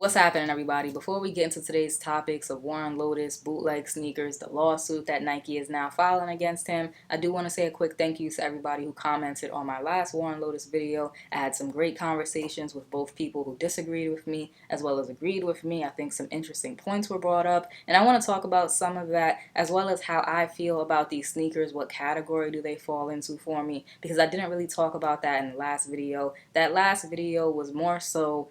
What's happening, everybody? Before we get into today's topics of Warren Lotas, bootleg sneakers, the lawsuit that Nike is now filing against him, I do want to say a quick thank you to everybody who commented on my last Warren Lotas video. I had some great conversations with both people who disagreed with me as well as agreed with me. I think some interesting points were brought up, and I want to talk about some of that as well as how I feel about these sneakers. What category do they fall into for me? Because I didn't really talk about that in the last video. That last video was more so,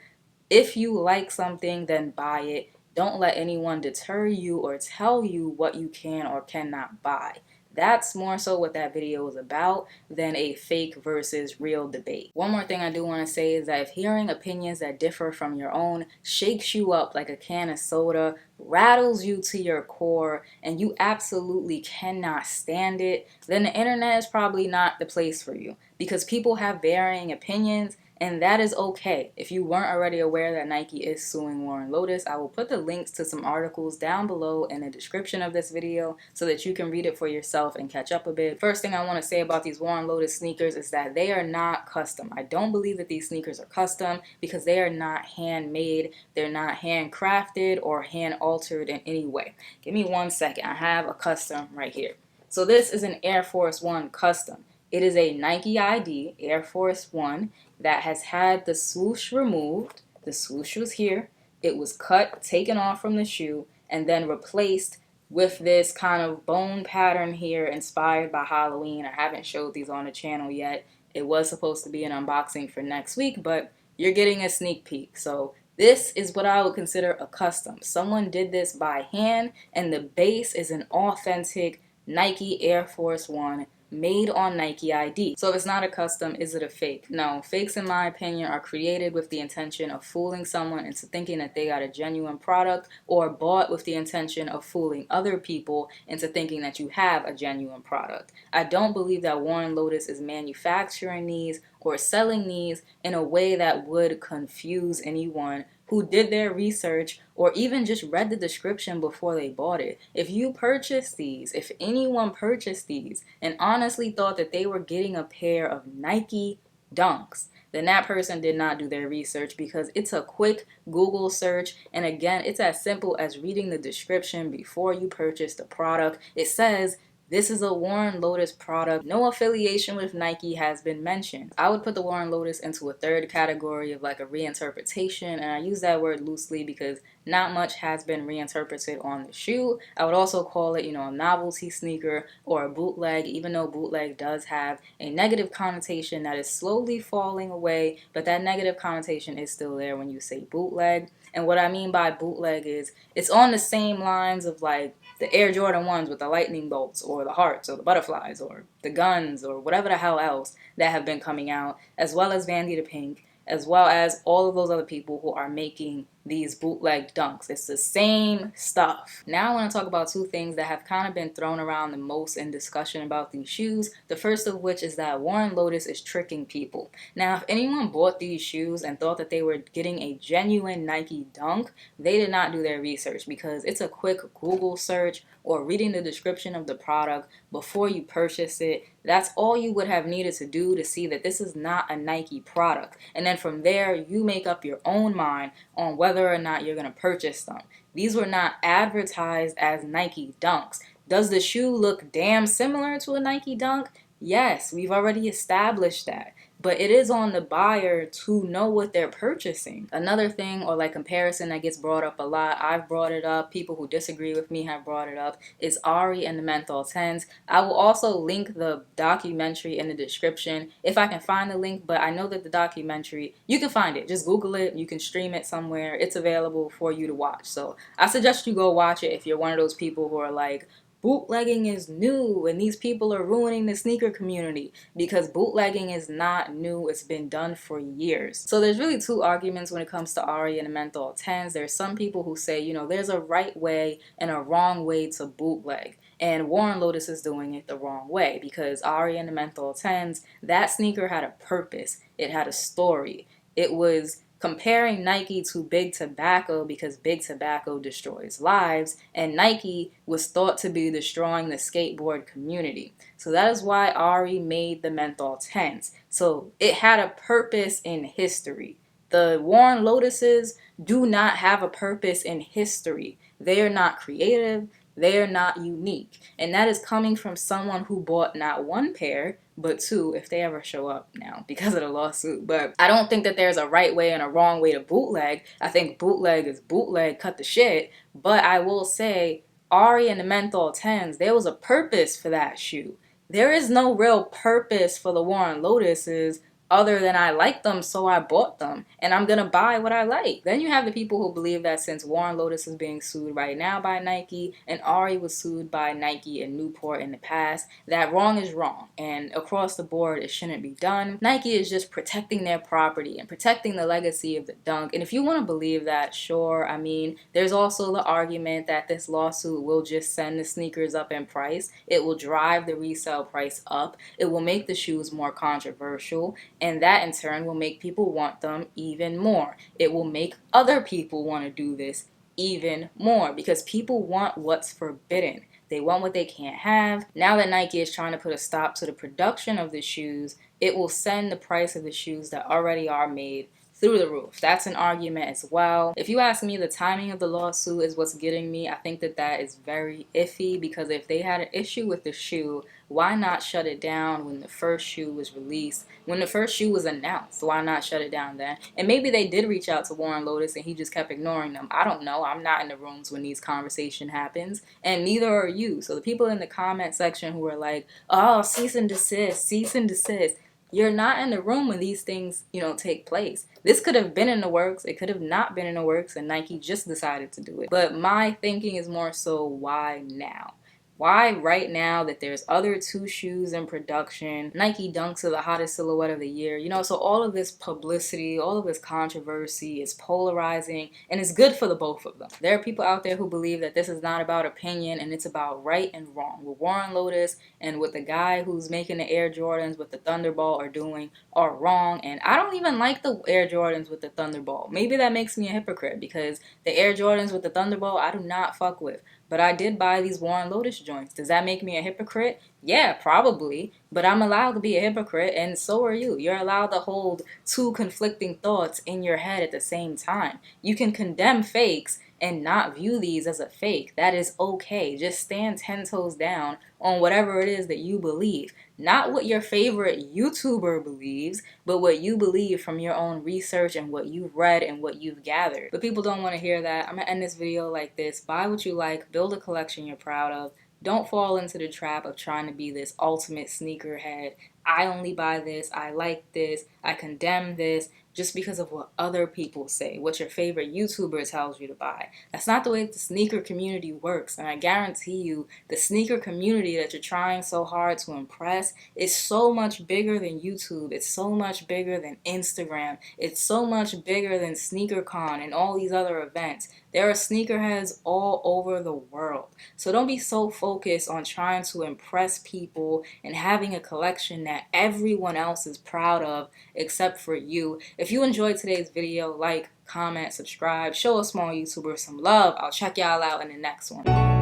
if you like something, then buy it. Don't let anyone deter you or tell you what you can or cannot buy. That's more so what that video is about than a fake versus real debate. One more thing I do want to say is that if hearing opinions that differ from your own shakes you up like a can of soda, rattles you to your core, and you absolutely cannot stand it, then the internet is probably not the place for you, because people have varying opinions. And that is okay. If you weren't already aware that Nike is suing Warren Lotas, I will put the links to some articles down below in the description of this video so that you can read it for yourself and catch up a bit. First thing I want to say about these Warren Lotas sneakers is that they are not custom. I don't believe that these sneakers are custom because they are not handmade. They're not handcrafted or hand altered in any way. Give me 1 second. I have a custom right here. So this is an Air Force One custom. It is a Nike ID Air Force One that has had the swoosh removed. The swoosh was here. It was cut, taken off from the shoe, and then replaced with this kind of bone pattern here inspired by Halloween. I haven't showed these on the channel yet. It was supposed to be an unboxing for next week, but you're getting a sneak peek. So this is what I would consider a custom. Someone did this by hand, and the base is an authentic Nike Air Force One made on Nike ID. So if it's not a custom, is it a fake? No, fakes in my opinion are created with the intention of fooling someone into thinking that they got a genuine product, or bought with the intention of fooling other people into thinking that you have a genuine product. I don't believe that Warren Lotas is manufacturing these or selling these in a way that would confuse anyone who did their research or even just read the description before they bought it. If you purchased these, if anyone purchased these and honestly thought that they were getting a pair of Nike Dunks, then that person did not do their research, because it's a quick Google search. And again, it's as simple as reading the description before you purchase the product. It says, this is a Warren Lotas product. No affiliation with Nike has been mentioned. I would put the Warren Lotas into a third category of like a reinterpretation, and I use that word loosely because not much has been reinterpreted on the shoe. I would also call it, a novelty sneaker or a bootleg, even though bootleg does have a negative connotation that is slowly falling away, but that negative connotation is still there when you say bootleg. And what I mean by bootleg is it's on the same lines of like the Air Jordan 1s with the lightning bolts or the hearts or the butterflies or the guns or whatever the hell else that have been coming out, as well as Vandy the Pink, as well as all of those other people who are making these bootleg dunks. It's the same stuff. Now I want to talk about two things that have kind of been thrown around the most in discussion about these shoes. The first of which is that Warren Lotas is tricking people. Now, if anyone bought these shoes and thought that they were getting a genuine Nike Dunk, they did not do their research, because it's a quick Google search or reading the description of the product before you purchase it. That's all you would have needed to do to see that this is not a Nike product. And then from there, you make up your own mind on whether or not you're going to purchase them. These were not advertised as Nike Dunks. Does the shoe look damn similar to a Nike Dunk? Yes, we've already established that. But it is on the buyer to know what they're purchasing. Another thing, or like comparison, that gets brought up a lot, I've brought it up, people who disagree with me have brought it up, is Ari and the Menthol 10s. I will also link the documentary in the description if I can find the link, but I know that the documentary, you can find it. Just Google it, you can stream it somewhere. It's available for you to watch. So I suggest you go watch it if you're one of those people who are like, bootlegging is new and these people are ruining the sneaker community, because bootlegging is not new. It's been done for years. So there's really two arguments when it comes to Ari and the Menthol 10s. There's some people who say, there's a right way and a wrong way to bootleg. And Warren Lotas is doing it the wrong way, because Ari and the Menthol 10s, that sneaker had a purpose. It had a story. It was comparing Nike to Big Tobacco because Big Tobacco destroys lives, and Nike was thought to be destroying the skateboard community. So that is why Ari made the Menthol 10s. So it had a purpose in history. The Warren Lotuses do not have a purpose in history. They are not creative. They are not unique. And that is coming from someone who bought not one pair, but two, if they ever show up now because of the lawsuit. But I don't think that there's a right way and a wrong way to bootleg. I think bootleg is bootleg, cut the shit. But I will say, Ari and the Menthol 10s, there was a purpose for that shoe. There is no real purpose for the Warren Lotuses other than I like them, so I bought them, and I'm gonna buy what I like. Then you have the people who believe that since Warren Lotas is being sued right now by Nike, and Ari was sued by Nike and Newport in the past, that wrong is wrong, and across the board it shouldn't be done. Nike is just protecting their property and protecting the legacy of the dunk, and if you want to believe that, sure. I mean, there's also the argument that this lawsuit will just send the sneakers up in price. It will drive the resale price up. It will make the shoes more controversial, and that in turn will make people want them even more. It will make other people want to do this even more because people want what's forbidden. They want what they can't have. Now that Nike is trying to put a stop to the production of the shoes, it will send the price of the shoes that already are made through the roof. That's an argument as well. If you ask me, the timing of the lawsuit is what's getting me. I think that that is very iffy because if they had an issue with the shoe, why not shut it down when the first shoe was released? When the first shoe was announced, why not shut it down then? And maybe they did reach out to Warren Lotas and he just kept ignoring them. I don't know. I'm not in the rooms when these conversation happens, and neither are you. So the people in the comment section who are like, oh, cease and desist, cease and desist. You're not in the room when these things, take place. This could have been in the works. It could have not been in the works, and Nike just decided to do it. But my thinking is more so, why now? Why right now that there's other two shoes in production? Nike Dunks are the hottest silhouette of the year. So all of this publicity, all of this controversy is polarizing, and it's good for the both of them. There are people out there who believe that this is not about opinion and it's about right and wrong. What Warren Lotas and what the guy who's making the Air Jordans with the Thunderball are doing are wrong, and I don't even like the Air Jordans with the Thunderball. Maybe that makes me a hypocrite because the Air Jordans with the Thunderball I do not fuck with. But I did buy these Warren Lotas joints. Does that make me a hypocrite? Yeah, probably. But I'm allowed to be a hypocrite, and so are you. You're allowed to hold two conflicting thoughts in your head at the same time. You can condemn fakes and not view these as a fake. That is okay. Just stand 10 toes down on whatever it is that you believe. Not what your favorite YouTuber believes, but what you believe from your own research and what you've read and what you've gathered. But people don't want to hear that. I'm going to end this video like this. Buy what you like. Build a collection you're proud of. Don't fall into the trap of trying to be this ultimate sneakerhead. I only buy this. I like this. I condemn this. Just because of what other people say, what your favorite YouTuber tells you to buy. That's not the way the sneaker community works. And I guarantee you, the sneaker community that you're trying so hard to impress is so much bigger than YouTube. It's so much bigger than Instagram. It's so much bigger than SneakerCon and all these other events. There are sneakerheads all over the world. So don't be so focused on trying to impress people and having a collection that everyone else is proud of except for you. If you enjoyed today's video, like, comment, subscribe, show a small YouTuber some love. I'll check y'all out in the next one.